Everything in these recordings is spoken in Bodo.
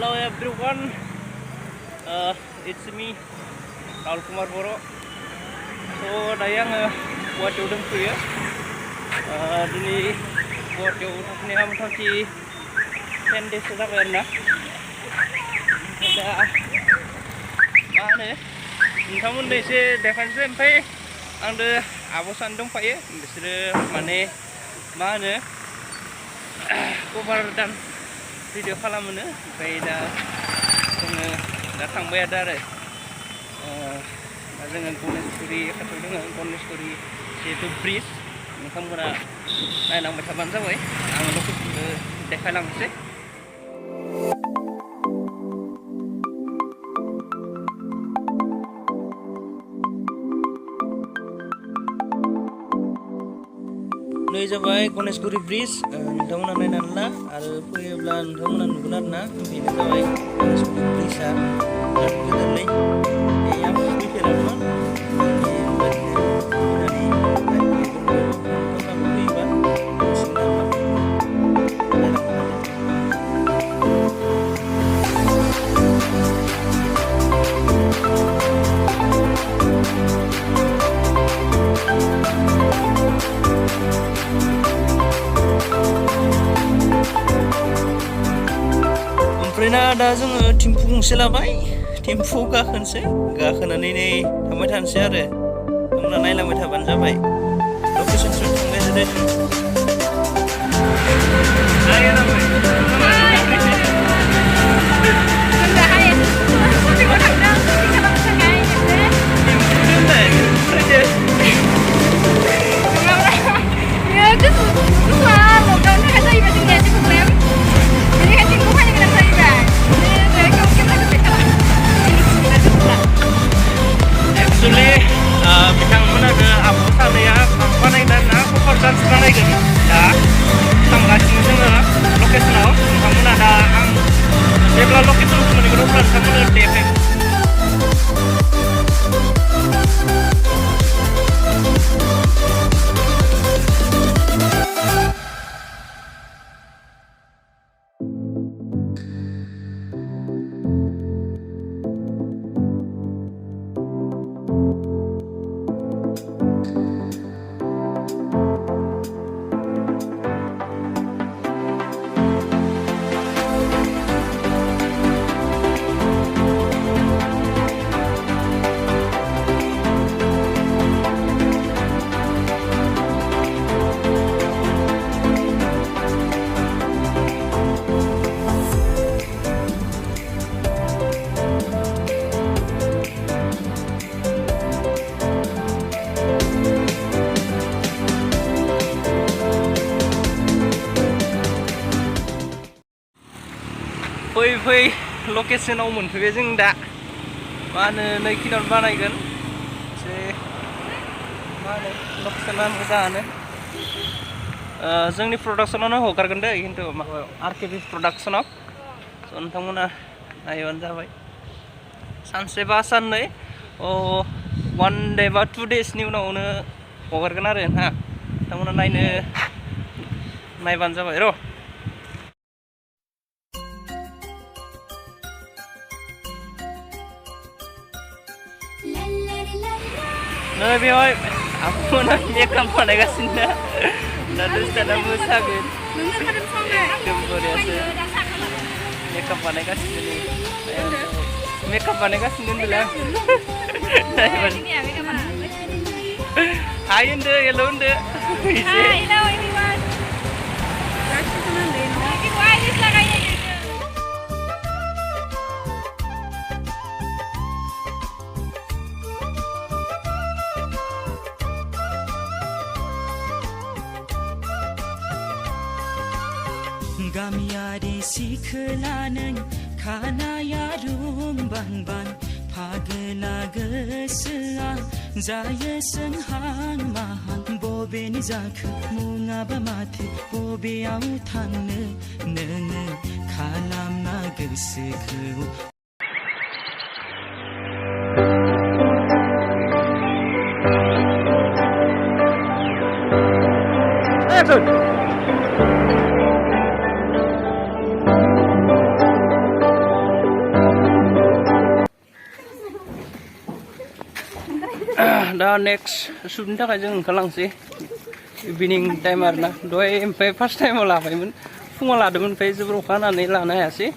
Hello everyone, it's me, Kumar Boro. So, dayang Guahatiyau dongfwiyw. Dini Guahatiyau थांनाय मथा-मथि 10 days जाबाय आरोना. दा मा होनो नोंथांमोननो एसे देखायनोसै ओमफ्राय आंदो आब' सानै दंफायो बिसोरो माने मा होनो कभार डान भिडिअ खालामोनो ओमफ्राय दा जोङो दा थांबाय आरो दा जोङो गणेशगुरि खाथियाव दङ गणेशगुरि जिहेतु ब्रिज नोंथांमोना नायलांबाय थाबानो जाबाय आं लकेसनखौ देखायलांनोसै नै जाबाय गणेशगुरि ब्रिज नोंथांमोना नायनानै ला आरो फैयोब्ला नोंथांमोना नुगोन आरोना बेनो जाबाय गणेशगुरि ब्रिजआ बिराद गोदोरलै आं फैफेराखैमोन ओमफ्राय दा जोङो टेम्पु गंसे लाबाय टेम्पु गाखोनोसै गाखोनानै नै थांबाय थानोसै आरो नोंथांमोना नायलांबाय थाबानो जाबाय लकेसनसिम थांबाय आरो फै लकेसनाव मोनफैबाय जों दा मा होनो 2 किल'मिटार बानायगोन एसे मा होनो लकेसना मोजाङानो जोंनि प्रडाक्सनावनो हगारगोन दे खिन्थु माबायाव आरकेबि प्रडाक्सनाव नोंथांमोना नायबानो जाबाय सानसे बा साननै 1 day बा 2 daysनि उनावनो हगारगोन आरो ना नोंथांमोना नायबानो जाबाय र' नै बेवहाय आब'मोना मेकआप बानायगासिनो दा दसेथाना मोसागोन एकदम बरियासो मेकआप बानायगासिनो मेकआप बानायगासिनो होनदोंलाय हाय होनदो हेल' होनदो गामियारि सिखोलानों खानाया रुंबांबां फागोला गोसोआ जायो सोंहां माहां बबेनि जाखो मुङाबा माथो बबेयाव थांनो नोङो खालामना गोसोखौ दा नेक्स्ट शुटनि थाखाय जों ओंखारलांसै इभिनिं टाइम आरोना दहाय ओमफ्राय फार्स्ट टाइमाव लाबायमोन फुङाव लादोंमोन ओमफ्राय जोबोर अखा हानानै लानो हायासै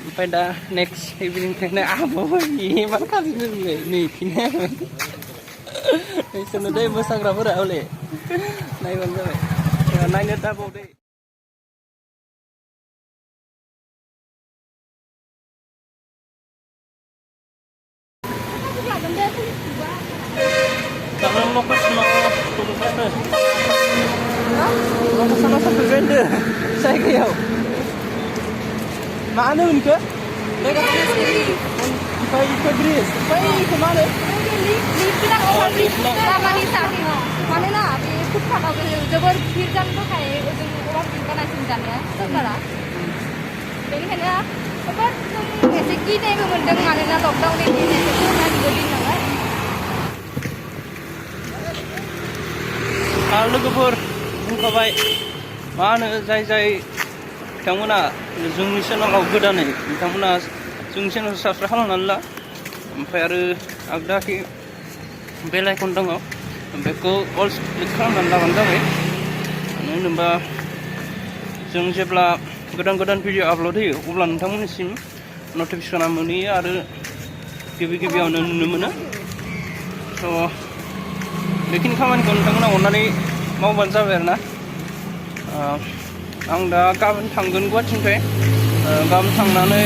ओमफ्राय दा नेक्स्ट इभिनिं टाइम आबाबो इमान खाजिनो नै फिनायामोन बिसोरनो दै मोसाग्राफोरा हले नायबानो जाबाय नायनो दाबावदे Jangan lokasinya tunggu lokasinya sampai benda saya kaya mana unke mereka pergi ke Greece pergi ke mana lihat sama di sana mana lah di pusat apa jebor firjan tuh kayak ujung orang tinggal nasi jangan sebenarnya jadi kan ya apa rezeki nih memendeng mana lah lockdown ini itu nanti jadi nggak लोगोफोर बुंखाबाय मा होनो जाय जाय बिथांमोना जोंनि चेनेलाव गोदानै बिथांमोना जोंनि चेनेलखौ साबस्क्राइब खालामनानै ला ओमफ्राय आरो आगदाखि बेल आइकन दङ बेखौ अल क्लिक खालामनानै लाबानो जाबाय मानो होनोबा जों जेब्ला गोदान गोदान भिडिअ आपल'ड होयो अब्ला नोंथांमोननिसिम नटिफिकेसना मोनहैयो आरो गिबि गिबियावनो नुनो मोनो स' बेखिनि खामानिखौ नोंथांमोना अननानै मावबानो जाबाय आरोना आं दा गाबोन थांगोन गुवाहाटीनिफ्राय गाबोन थांनानै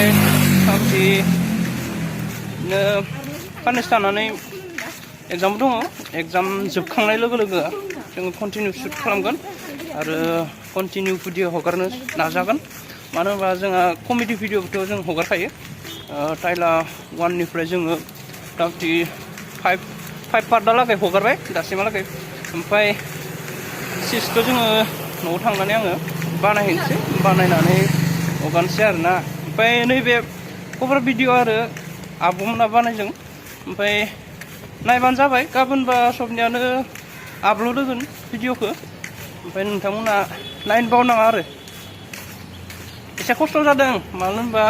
सानसेनो साननैसो थानानै एग्जाम दङ एग्जाम जोबखांनाय लोगो लोगो जोङो कन्टिनिउ शुट खालामगोन आरो कन्टिनिउ भिडिअ हगारनो नाजागोन मानो होनबा जोंहा कमेडि भिडिअबोथ' जों हगारखायो टाइला 1निफ्राय जोङो मटामटि 5 पार्टहालागै हगारबाय दासिमहालागै ओमफ्राय 6खौ जोङो न'आव थांनानै आङो बानायहैनोसै बानायनानै हगारनोसै आरोना ओमफ्राय नैबे कभार भिडिअ आरो आब'मोना बानायदों ओमफ्राय नायबानो जाबाय गाबोनबा सबनियानो आपल'ड होगोन भिडिअखौ ओमफ्राय नोंथांमोना नायनो बावनाङा आरो एसे खस्थ' जादों मानो होनबा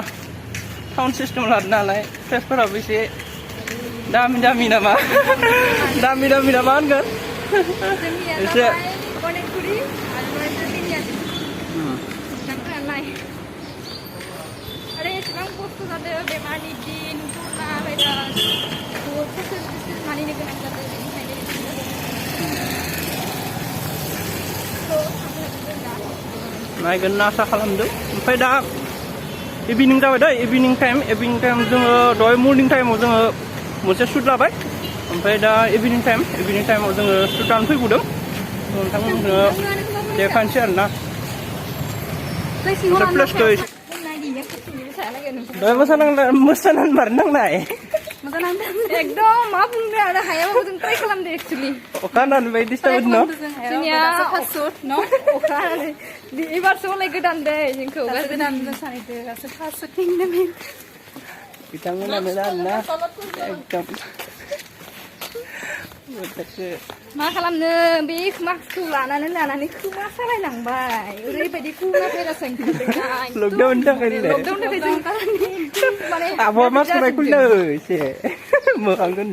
साउन्ड सिस्टेम लादों नालाय ड्रेसफोराबो एसे दामि नामा दामि नामा होनगोन एसे ada sekarang post ada bemani din puna beda post mani ni kena ada नायगोन आसा खालामदों ओमफ्राय दा इभिनिं जाबाय दै इभिनिं टाइम जोङो दहाय मर्निं टाइमाव जोङो मोनसे शुट लाबाय ओमफ्राय दा इभिनिं टाइमाव जोङो शुट लानो फैबावदों नोंथांमोननो देखायनोसै आरोना प्लेसखौ दहाय मोसानानै बारनांनाय एकदम मा बुंनो आरो हायाव जों ट्राइ खालामदो एक्चुअली अखा हानानै बाय डिस्टार्ब न जोंनिया न अखा हानानै एबारसो हले गोदान दै जोंखौ गोदान मोसानायदो गासै फार्स्ट थिंनो बिथांमोनानो आरोना एकदम मा खालामनो बे मास्कखौ लानानै खोमा सालायलांबाय ओरैबायदि खुगा भाइरास ओंखारदों लकडाउननि थाखाय जों माने आब'आ मास्क खुलिनो एसे मोखांखौ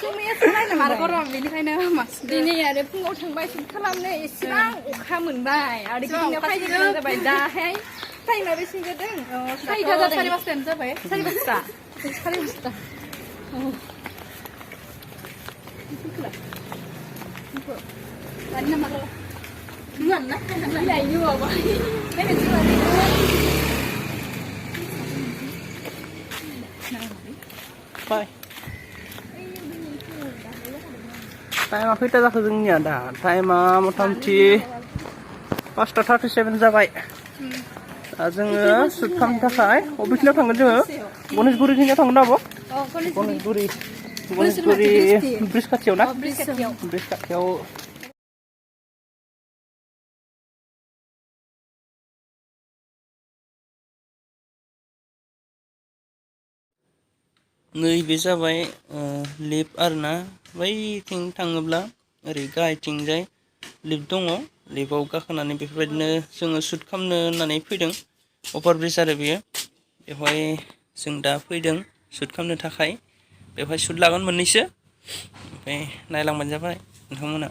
खोमाया सालायनो आरो गरम बेनिखायनो मास्क दिनै आरो फुङाव थांबाय शुट खालामनो एसेबां अखा मोनबाय आरो गिदिंनो फायनो गोनां जाबाय दाहाय टाइमा बेसे जादों 4:30 जाबाय 4:30 Tadi nama lo, mana? Ini ayu apa? Ini cuma ini. Bye. Time kita dah kedengnya dah. Time mutaमटि 5:37 जाबाय. जोङो शुट खालामनो थाखाय अबेसिनाव थांगोन जोङो गणेशगुरिथिं थांगोन आब' गणेशगुरि ब्रिज खाथियाव ना ब्रिज खाथियाव नैबे जाबाय लिफ्ट आरोना बैथिं थाङोब्ला ओरै गाहायथिंजाय लिफ्ट दङ लिफ्टआव गाखोनानै बेफोरबायदिनो जोङो शुट खालामनो होननानै फैदों अभार ब्रिज आरो बेयो बेवहाय जों दा फैदों शुट खालामनो थाखाय बेवहाय शुट लागोन मोननैसो ओमफ्राय नायलांबानो जाबाय नोंथांमोना।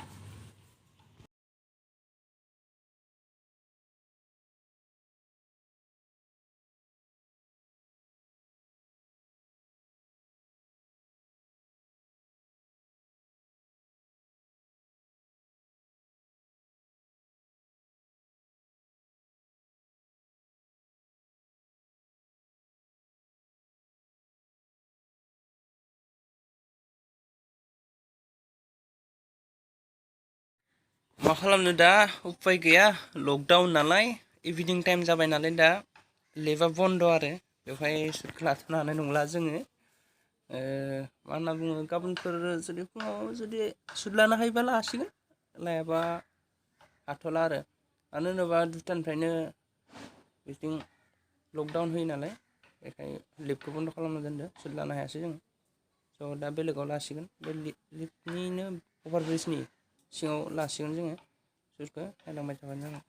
मा खालामनो दा उपाय गैया लकडाउन नालाय इभिनिं टाइम जाबाय नालाय दा लेबा बन्द आरो बेवहाय शुटखौ लाथ'नो हानाय नंला जोङो। मा होनना बुङो गाबोनफोर जुदि फुङाव जुदि शुट लानो हायोबा लासिगोन लायाबा हाथ'ला आरो मानो होनोबा 2टानिफ्रायनो बिथिं लकडाउन होयो नालाय बेखायनो लिफ्टखौ बन्द खालामना दोनदो शुट लानो हायासै जों। स' दा बेलेगाव लासिगोन बे लिफ्टनिनो अभारब्रिजनि सिङाव लासिगोन जोङो शुटखौ नायलांबाय थाबानो जागोन।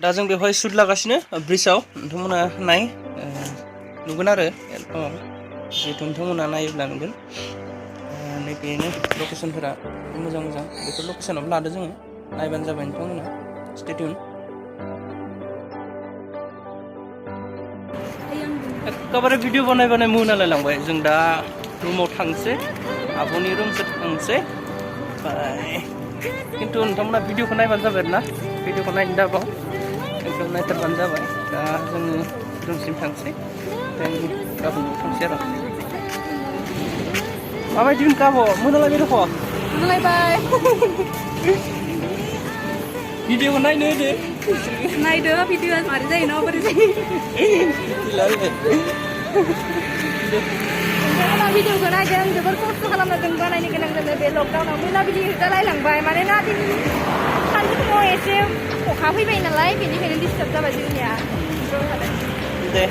दा जों बेवहाय शुट लागासिनो ब्रिजआव नोंथांमोना नाय नुगोन आरो एलबामाव जिहेतु नोंथांमोना नायोब्ला नुगोन। नैबेनो लकेसनफोरा मोजां मोजां बेफोर लकेसनावबो लादो जोङो नायबानो जाबाय नोंथांमोना स्टे टिउन। एखेबारे भिडिअ बानाय बानाय मोनालायलांबाय जों दा रुमाव थांसै आब'नि रुमसो थांसै ओमफ्राय खिन्थु नोंथांमोना भिडिअखौ नायबानो जाबाय आरो ना भिडिअखौ नायनो दाबाव एकदम नायथारबानो जाबाय। दा जोङो रुमसिम थांसै गाबोन थांसै आरो माबायदि मोनखो आब' मोनालायबाय दख' मोनालायबाय भिडिअखौ नायनो होदो नायदो भिडिअआ मारै जायो ना बोरै जायो नोंथांमोना भिडिअखौ नायदों जोबोर खस्थ' खालामना जों बानायनो गोनां जादों बे लकडाउनाव मोनाबिलि जालायलांबाय मानोना दिनै सानजौफुआव एसे अखा फैबाय नालाय बेनिखायनो डिस्टार्ब जाबाय जोंनिया। दे